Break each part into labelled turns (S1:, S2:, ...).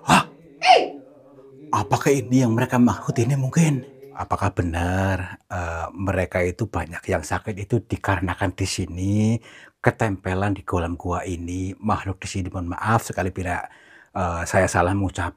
S1: Hah? Apakah ini yang mereka maksud ini mungkin? Apakah benar mereka itu banyak yang sakit itu dikarenakan di sini ketempelan di kolam gua ini makhluk di sini? Mohon maaf sekali bila saya salah mengucap.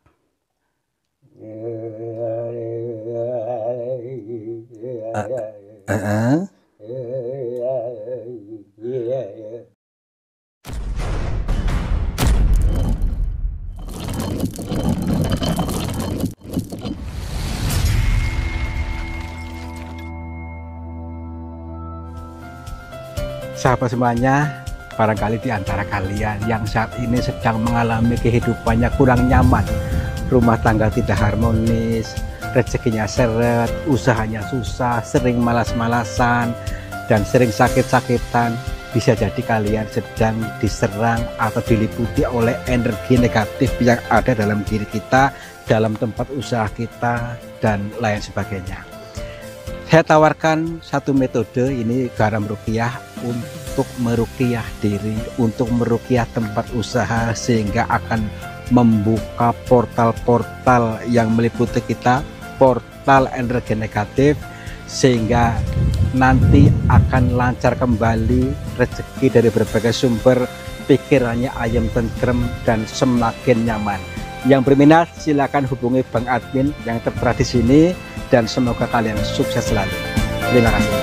S1: Sahabat semuanya, barangkali di antara kalian yang saat ini sedang mengalami kehidupannya kurang nyaman, rumah tangga tidak harmonis, rezekinya seret, usahanya susah, sering malas-malasan, dan sering sakit-sakitan. Bisa jadi kalian sedang diserang atau diliputi oleh energi negatif yang ada dalam diri kita, dalam tempat usaha kita, dan lain sebagainya. Saya tawarkan satu metode, ini garam ruqyah, untuk meruqyah diri, untuk meruqyah tempat usaha, sehingga akan membuka portal-portal yang meliputi kita, portal energi negatif, sehingga nanti akan lancar kembali rezeki dari berbagai sumber, pikirannya ayam tentrem dan semakin nyaman. Yang berminat silakan hubungi Bang Admin yang tertera di sini, dan semoga kalian sukses selalu. Terima kasih.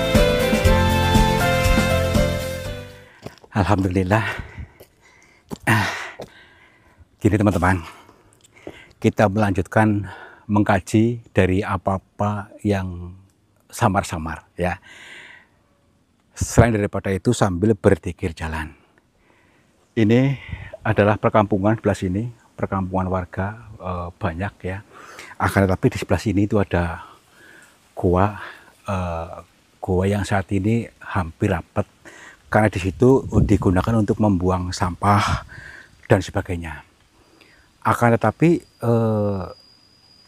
S1: Alhamdulillah. Gini teman-teman, kita melanjutkan mengkaji dari apa-apa yang samar-samar ya. Selain daripada itu sambil berzikir jalan. Ini adalah perkampungan sebelah sini, perkampungan warga banyak ya. Akan tetapi di sebelah sini itu ada gua, gua yang saat ini hampir rapat karena di situ digunakan untuk membuang sampah dan sebagainya. Akan tetapi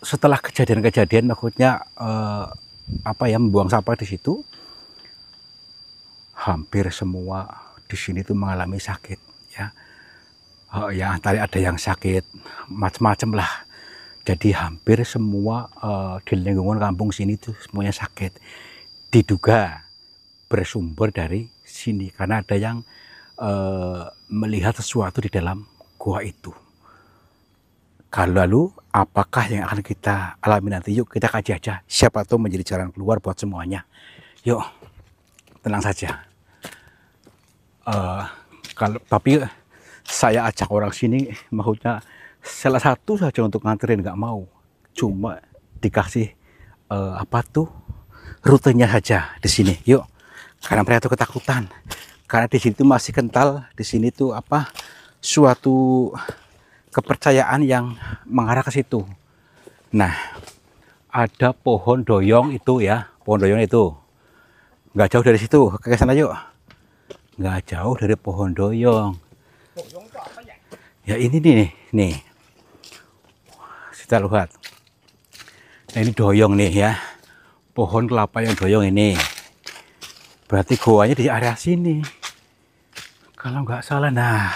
S1: setelah kejadian-kejadian, maksudnya membuang sampah di situ, hampir semua di sini tuh mengalami sakit ya. Ya tadi ada yang sakit macam-macam lah. Jadi hampir semua di lingkungan kampung sini tuh semuanya sakit. Diduga bersumber dari sini karena ada yang melihat sesuatu di dalam gua itu. Kalau lalu apakah yang akan kita alami nanti? Yuk kita kaji aja. Siapa tahu menjadi jalan keluar buat semuanya. Yuk, tenang saja. Tapi saya ajak orang sini, maksudnya salah satu saja untuk nganterin nggak mau. Cuma dikasih rutenya saja di sini. Yuk, karena mereka tuh ketakutan. Karena di situ masih kental. Di sini tuh suatu kepercayaan yang mengarah ke situ. Nah, ada pohon doyong itu ya, pohon doyong itu nggak jauh dari situ. Ke sana yuk. Nggak jauh dari pohon doyong. Ya ini nih. Kita lihat. Nah, ini doyong nih ya, pohon kelapa yang doyong ini. Berarti goanya di area sini. Kalau nggak salah, nah,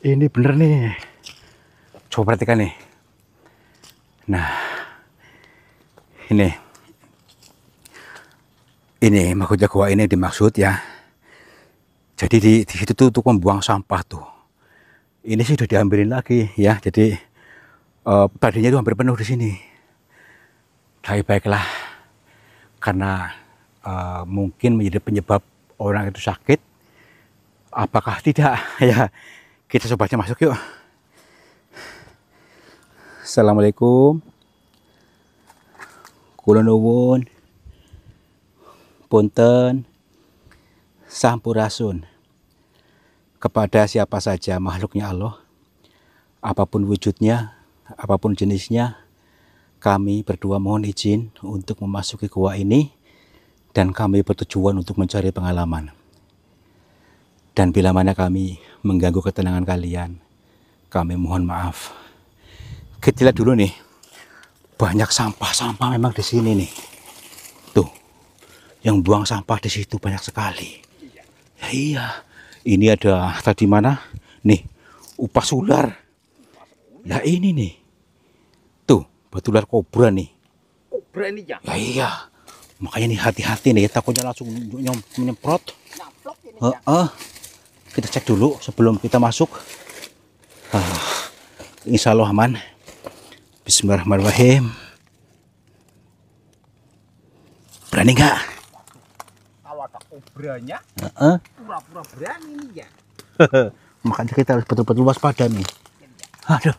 S1: ini bener nih. Coba perhatikan nih. Nah, ini maksudnya gua ini dimaksud ya. Jadi di situ tuh untuk membuang sampah tuh. Ini sih udah diambilin lagi ya. Jadi tadinya itu hampir penuh di sini. Tapi baiklah, karena mungkin menjadi penyebab orang itu sakit. Apakah tidak ya? Kita coba aja masuk yuk. Assalamualaikum. Kula nuwun. Punten. Sampurasun. Kepada siapa saja makhluknya Allah, apapun wujudnya, apapun jenisnya, kami berdua mohon izin untuk memasuki gua ini, dan kami bertujuan untuk mencari pengalaman. Dan bila mana kami mengganggu ketenangan kalian, kami mohon maaf. Kita lihat dulu nih, banyak sampah-sampah memang di sini nih. Tuh, yang buang sampah di situ banyak sekali. Ya iya, Ini ada tadi mana? Nih, upas ular. Ya ini nih. Tuh, batu ular kobra nih.
S2: Kobra ini ya?
S1: Ya iya. Makanya nih hati-hati nih, takutnya langsung menyemprot. Kita cek dulu sebelum kita masuk. Insya Allah aman. Bismillahirrahmanirrahim. Berani nggak?
S2: Kalau ada kobranya, pura-pura berani nih ya.
S1: Makanya kita harus betul-betul waspada nih. Aduh,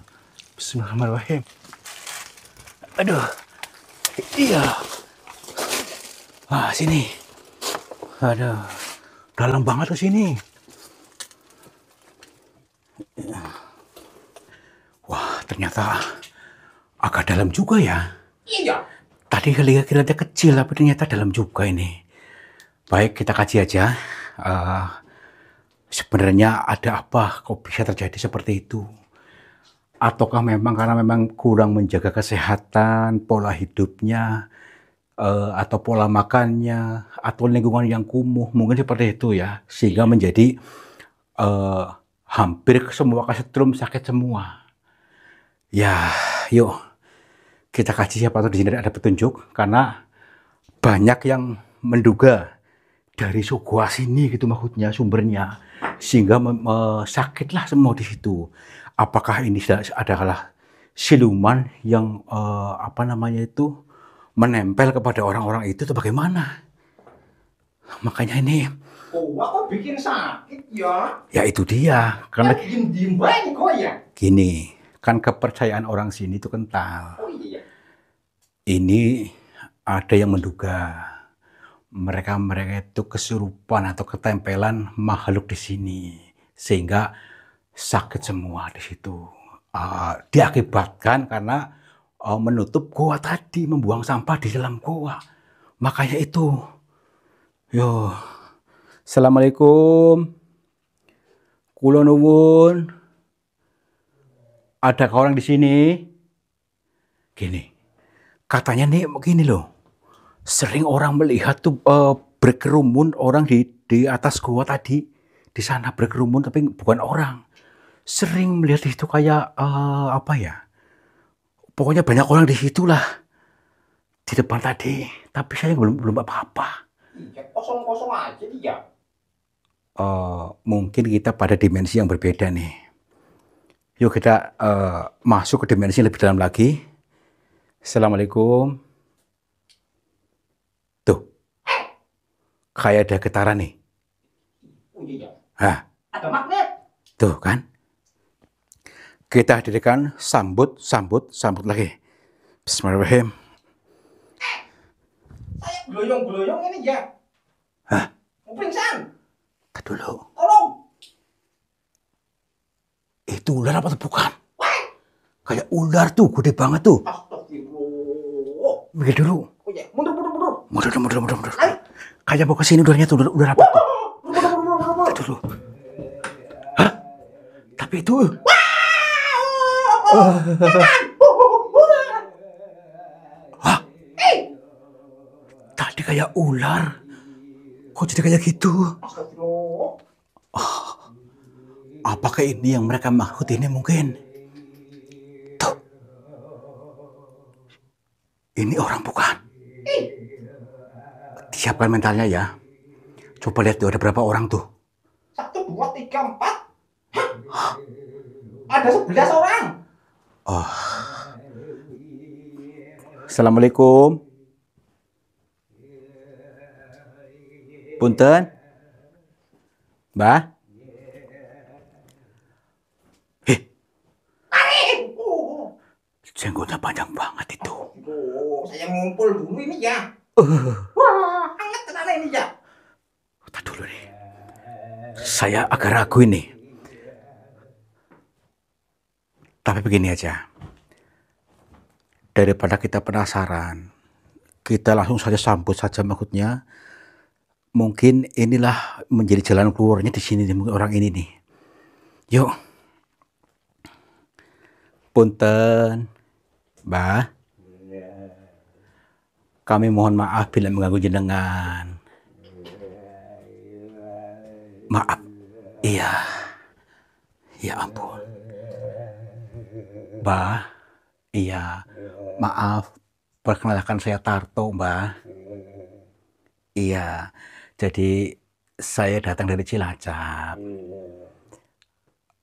S1: Bismillahirrahmanirrahim. Aduh, iya. Wah, sini. Aduh, dalam banget ke sini. Wah, ternyata agak dalam juga ya.
S2: Iya.
S1: Tadi kelihatannya kecil, tapi ternyata dalam juga ini. Baik, kita kaji aja. Sebenarnya ada apa kok bisa terjadi seperti itu? Ataukah memang karena memang kurang menjaga kesehatan, pola hidupnya, atau pola makannya, atau lingkungan yang kumuh, mungkin seperti itu ya, sehingga menjadi hampir semua kesetrum sakit semua. Ya, yuk kita kaji siapa tahu di sini ada petunjuk, karena banyak yang menduga dari Sogua sini gitu maksudnya sumbernya, sehingga sakitlah semua di situ. Apakah ini adalah siluman yang apa namanya itu menempel kepada orang-orang itu atau bagaimana? Makanya ini.
S2: Oh, kok bikin sakit ya?
S1: Ya itu dia. Karena
S2: diem-diem banget kok ya.
S1: gini, kan kepercayaan orang sini itu kental.
S2: Oh iya.
S1: Ini ada yang menduga mereka itu kesurupan atau ketempelan makhluk di sini, sehingga sakit semua di situ. Diakibatkan karena menutup goa tadi, membuang sampah di dalam goa. Makanya itu. Yo, Assalamualaikum. Kula nuwun. Ada orang di sini? Gini, katanya nih begini loh. Sering orang melihat tuh berkerumun orang di atas goa tadi. Di sana berkerumun tapi bukan orang. Sering melihat itu kayak apa ya? Pokoknya banyak orang di situ lah. Di depan tadi. Tapi saya belum apa-apa.
S2: Iya, kosong-kosong aja dia.
S1: Mungkin kita pada dimensi yang berbeda nih. Yuk kita masuk ke dimensi lebih dalam lagi. Assalamualaikum. Tuh. Kayak ada getaran nih.
S2: Oh iya.
S1: Hah.
S2: Ada magnet.
S1: Tuh kan. Kita hadirkan sambut lagi. Bismillahirrahmanirrahim.
S2: Saya geloyong-geloyong ini ya.
S1: Hah?
S2: Mau pingsan.
S1: Tadi dulu.
S2: Tolong.
S1: Itu ular apa tuh bukan? Kayak ular tuh, gede banget tuh.
S2: Astagfirullah.
S1: Mikir dulu.
S2: Oh iya, mundur.
S1: Mundur. Kayak mau kesini ularnya tuh, ular apa tuh? Tadi dulu. Hah? Tapi itu. Hah? Tadi kayak ular. Kok jadi kayak gitu?
S2: Astagfirullah.
S1: Apakah ini yang mereka maksud ini mungkin? Tuh. Ini orang bukan? Disiapkan mentalnya ya. Coba lihat tuh ada berapa orang tuh.
S2: 1, 2, 3, 4. Hah? Ada 11 orang.
S1: Assalamualaikum. Punten. Mbah. Jenggotnya panjang banget itu.
S2: Oh, saya ngumpul dulu ini ya. Wah, hangat tenan ini ya.
S1: Tadi dulu nih. Saya agak ragu ini. Tapi begini aja. Daripada kita penasaran, kita langsung saja sambut saja maksudnya. Mungkin inilah menjadi jalan keluarnya di sini orang ini nih. Yuk. Punten. Mbah, kami mohon maaf bila mengganggu jenengan. Maaf, Iya, ya ampun. Mbah, iya, maaf. Perkenalkan saya Tarto, Mbah. Iya, jadi saya datang dari Cilacap.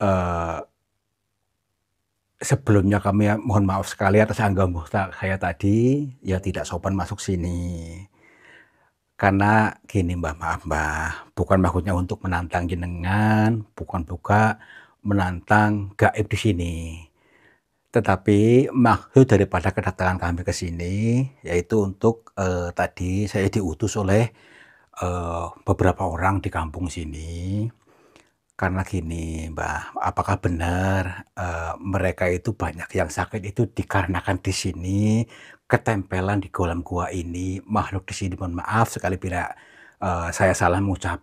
S1: Eh, Sebelumnya kami mohon maaf sekali atas anggapan saya tadi, ya tidak sopan masuk sini. Karena gini Mbah, maaf Mbah, bukan maksudnya untuk menantang jenengan, bukan juga menantang gaib di sini. Tetapi maksud daripada kedatangan kami ke sini yaitu untuk tadi saya diutus oleh beberapa orang di kampung sini. Karena gini Mbah, apakah benar mereka itu banyak yang sakit itu dikarenakan di sini ketempelan di kolam gua ini makhluk di sini, mohon maaf sekali bila saya salah mengucap.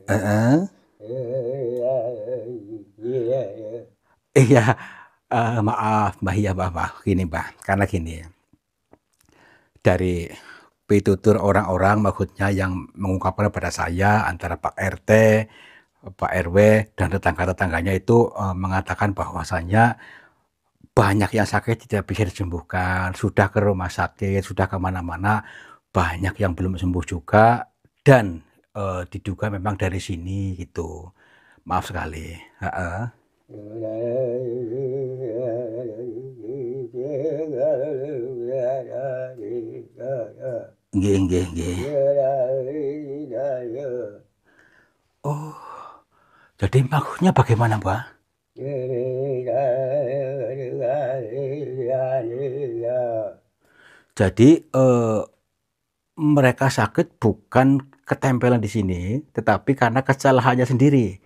S1: Heeh. Iya, maaf Mbah, iya Mbah, gini Mbah, karena gini, dari pitutur orang-orang maksudnya yang mengungkapkan kepada saya antara Pak RT, Pak RW, dan tetangga-tetangganya itu mengatakan bahwasanya banyak yang sakit tidak bisa disembuhkan, sudah ke rumah sakit, sudah ke mana-mana, banyak yang belum sembuh juga, dan diduga memang dari sini gitu. Maaf sekali. Heeh. Nggih, nggih, nggih. Oh, jadi maksudnya bagaimana, Mbak? Jadi mereka sakit bukan ketempelan di sini, tetapi karena kesalahannya sendiri.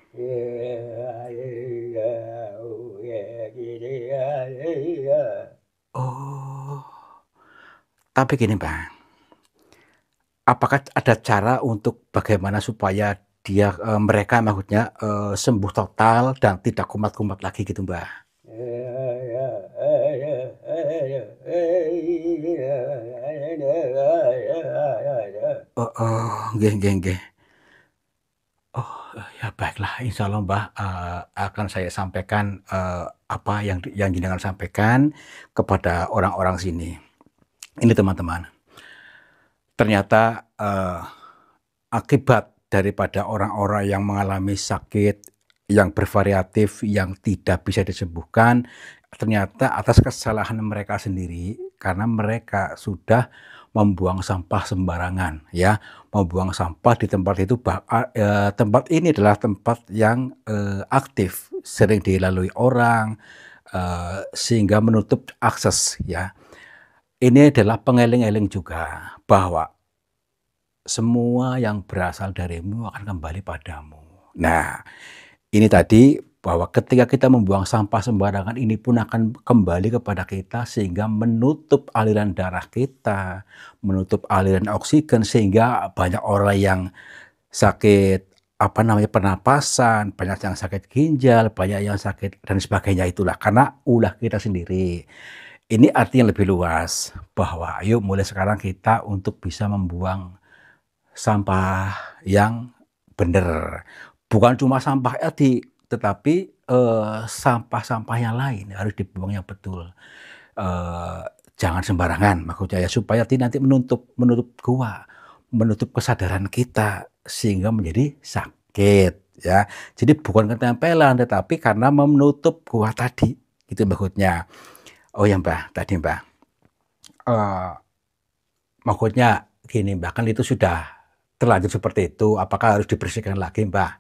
S1: Oh, tapi gini, Mbak, apakah ada cara untuk bagaimana supaya mereka maksudnya sembuh total dan tidak kumat-kumat lagi gitu, Mbak? Oh, nggih, nggih, nggih. Oh, ya baiklah, insya Allah Mbah akan saya sampaikan apa yang jenengan sampaikan kepada orang-orang sini. Ini teman-teman, ternyata akibat daripada orang-orang yang mengalami sakit yang bervariatif, yang tidak bisa disembuhkan, ternyata atas kesalahan mereka sendiri, karena mereka sudah membuang sampah sembarangan, ya, membuang sampah di tempat itu. Tempat ini adalah tempat yang aktif, sering dilalui orang, sehingga menutup akses, ya. Ini adalah pengeling-eling juga bahwa semua yang berasal darimu akan kembali padamu. Nah, ini tadi bahwa ketika kita membuang sampah sembarangan ini pun akan kembali kepada kita sehingga menutup aliran darah kita, menutup aliran oksigen sehingga banyak orang yang sakit pernapasan, banyak yang sakit ginjal, banyak yang sakit dan sebagainya itulah karena ulah kita sendiri. Ini artinya lebih luas bahwa ayo mulai sekarang kita untuk bisa membuang sampah yang benar. Bukan cuma sampah tetapi sampah-sampah yang lain harus dibuang yang betul. Jangan sembarangan maksudnya ya supaya nanti menutup gua, menutup kesadaran kita sehingga menjadi sakit ya. Jadi bukan ketempelan tetapi karena menutup gua tadi gitu maksudnya. Oh ya Mbah, tadi Mbah. Maksudnya gini Mbah, kan itu sudah terlanjur seperti itu, apakah harus dibersihkan lagi Mbah?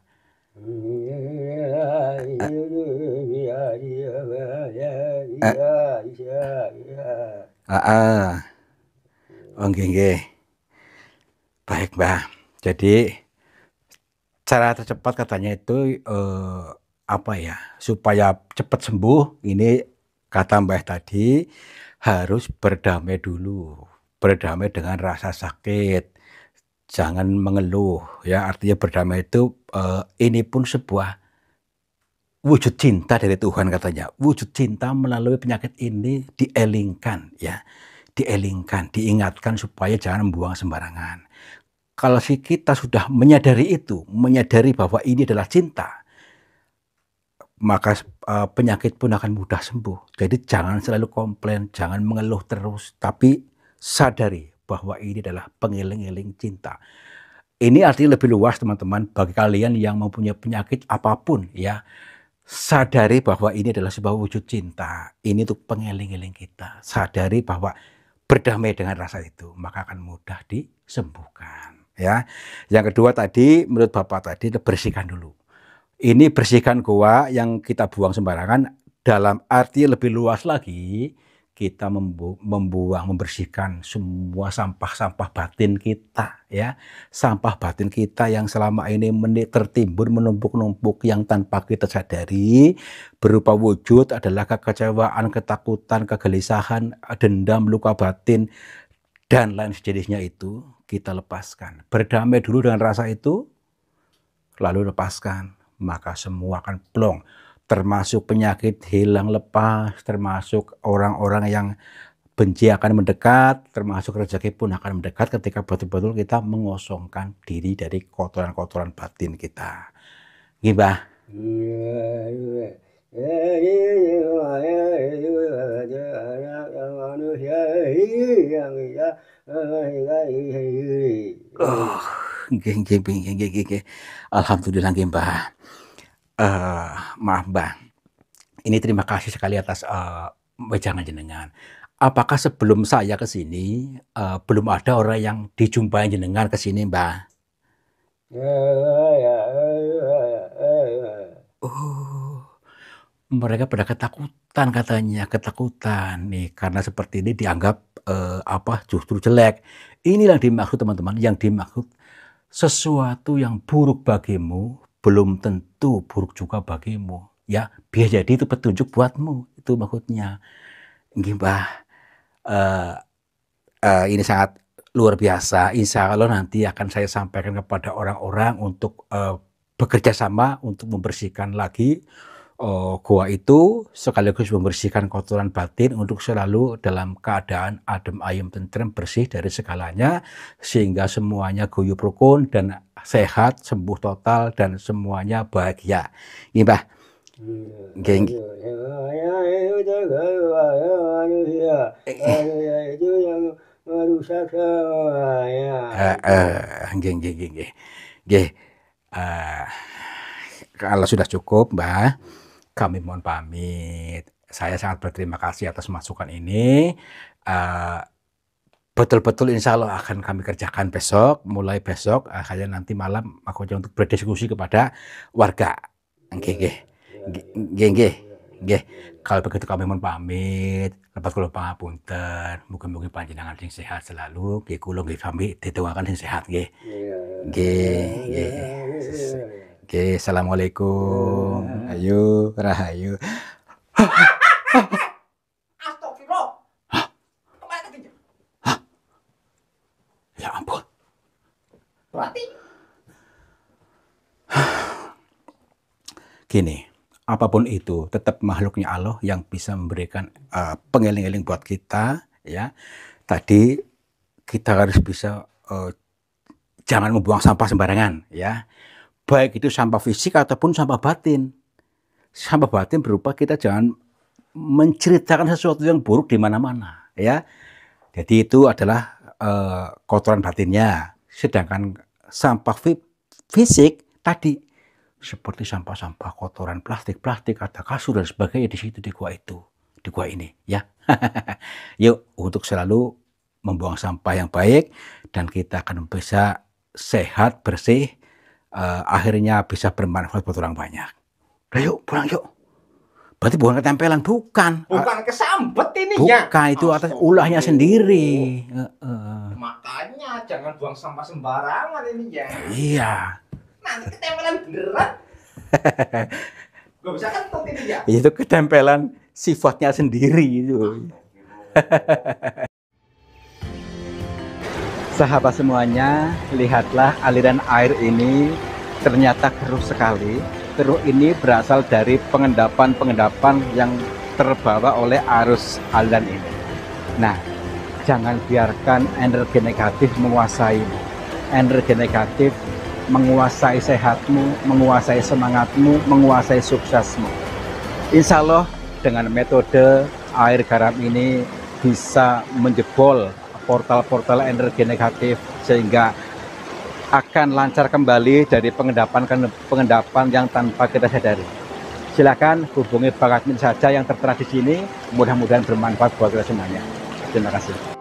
S1: Oh nggih, nggih. Baik Mbah, jadi cara tercepat katanya itu supaya cepat sembuh, ini kata Mbah tadi harus berdamai dulu, berdamai dengan rasa sakit, jangan mengeluh ya, artinya berdamai itu ini pun sebuah wujud cinta dari Tuhan katanya, wujud cinta melalui penyakit ini dielingkan ya, dielingkan, diingatkan supaya jangan membuang sembarangan. Kalau kita sudah menyadari itu, menyadari bahwa ini adalah cinta, maka penyakit pun akan mudah sembuh. Jadi jangan selalu komplain, jangan mengeluh terus, tapi sadari bahwa ini adalah pengiling-iling cinta. Ini artinya lebih luas teman-teman, bagi kalian yang mempunyai penyakit apapun ya, sadari bahwa ini adalah sebuah wujud cinta. Ini untuk pengiling-iling kita. Sadari bahwa berdamai dengan rasa itu, maka akan mudah disembuhkan. Ya, yang kedua tadi, menurut Bapak tadi, bersihkan dulu. Ini bersihkan goa yang kita buang sembarangan, dalam arti lebih luas lagi, kita membersihkan semua sampah-sampah batin kita, ya, sampah batin kita yang selama ini tertimbun menumpuk-numpuk yang tanpa kita sadari, berupa wujud adalah kekecewaan, ketakutan, kegelisahan, dendam, luka batin, dan lain sejenisnya itu kita lepaskan. Berdamai dulu dengan rasa itu, lalu lepaskan, maka semua akan plong. Termasuk penyakit hilang lepas, termasuk orang-orang yang benci akan mendekat, termasuk rezeki pun akan mendekat ketika betul-betul kita mengosongkan diri dari kotoran-kotoran batin kita. Gimana? Oh, nggih. Alhamdulillah nggih, Mbah. Maaf, Mbah. Ini terima kasih sekali atas wejangan jenengan. Apakah sebelum saya ke sini belum ada orang yang dijumpai jenengan ke sini, Mbah? Oh, mereka pada ketakutan katanya, ketakutan nih karena seperti ini dianggap justru jelek. Ini yang dimaksud teman-teman, yang dimaksud sesuatu yang buruk bagimu belum tentu buruk juga bagimu, ya. Biar jadi itu petunjuk buatmu, itu maksudnya. Nggih, Mbah. Ini sangat luar biasa. Insya Allah nanti akan saya sampaikan kepada orang-orang untuk bekerja sama untuk membersihkan lagi goa itu, sekaligus membersihkan kotoran batin untuk selalu dalam keadaan adem ayem tentrem bersih dari segalanya, sehingga semuanya guyub rukun dan sehat, sembuh total dan semuanya bahagia. Ini, Mbah. Kalau sudah cukup, Mbah, kami mohon pamit. Saya sangat berterima kasih atas masukan ini. Betul-betul insya Allah akan kami kerjakan besok. Mulai besok, saya nanti malam aku untuk berdiskusi kepada warga. Nggih. Kalau begitu kami mohon pamit. Lepas kula pangapunten. Mugi-mugi panjenengan sing sehat selalu. Nggih kula nggih sami didongaken sing sehat nggih. Nggih. Oke, assalamualaikum. Ayo, rahayu.
S2: Astagfirullah. Kemana dia?
S1: Ya ampun.
S2: Berarti
S1: gini, apapun itu tetap makhluknya Allah yang bisa memberikan pengeling-eling buat kita, ya. Tadi kita harus bisa jangan membuang sampah sembarangan, ya. Baik itu sampah fisik ataupun sampah batin. Sampah batin berupa kita jangan menceritakan sesuatu yang buruk di mana-mana, ya. Jadi itu adalah kotoran batinnya. Sedangkan sampah fisik tadi seperti sampah-sampah kotoran plastik, ada kasur dan sebagainya di situ, di gua itu, di gua ini, ya. Yuk untuk selalu membuang sampah yang baik dan kita akan bisa sehat, bersih. Akhirnya bisa bermanfaat buat orang banyak. Udah yuk, pulang yuk. Berarti bukan ketempelan, bukan.
S2: bukan kesambet ini ya.
S1: Bukan, itu atas ulahnya sendiri.
S2: Makanya jangan buang sampah sembarangan ini ya.
S1: Iya.
S2: Nanti ketempelan beneran. Gak bisa kentut ini ya.
S1: Itu ketempelan sifatnya sendiri itu. Sahabat semuanya, lihatlah aliran air ini ternyata keruh sekali. Keruh ini berasal dari pengendapan yang terbawa oleh arus aliran ini. Nah, Jangan biarkan energi negatif menguasai. Energi negatif menguasai sehatmu, menguasai semangatmu, menguasai suksesmu. Insya Allah dengan metode air garam ini bisa menjebol portal-portal energi negatif sehingga akan lancar kembali dari pengendapan yang tanpa kita sadari. Silakan hubungi Bang Admin saja yang tertera di sini. Mudah-mudahan bermanfaat buat kita semuanya. Terima kasih.